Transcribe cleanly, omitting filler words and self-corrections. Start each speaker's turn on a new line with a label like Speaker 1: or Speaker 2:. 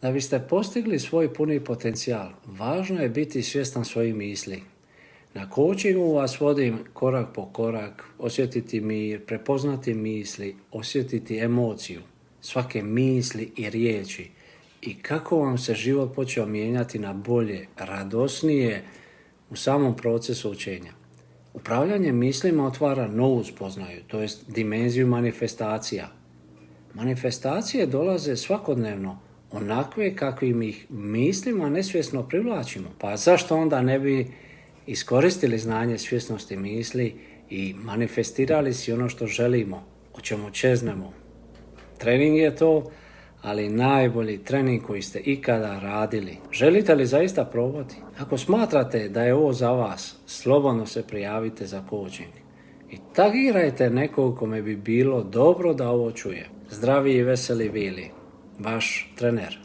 Speaker 1: Da biste postigli svoj puni potencijal, važno je biti svjestan svojih misli. Na coachingu vas vodim korak po korak, osjetiti mir, prepoznati misli, osjetiti emociju, svake misli i riječi i kako vam se život počeo mijenjati na bolje, radosnije u samom procesu učenja. Upravljanje mislima otvara novu spoznaju, to jest dimenziju manifestacija. Manifestacije dolaze svakodnevno, onakve kakvim ih mislima nesvjesno privlačimo. Pa zašto onda ne bi iskoristili znanje svjesnosti misli i manifestirali si ono što želimo, o čemu čeznemo? Trening je to, ali najbolji trening koji ste ikada radili. Želite li zaista probati? Ako smatrate da je ovo za vas, slobodno se prijavite za coaching. I tagirajte nekog kome bi bilo dobro da ovo čuje. Zdravi i veseli bili. Vaš trener.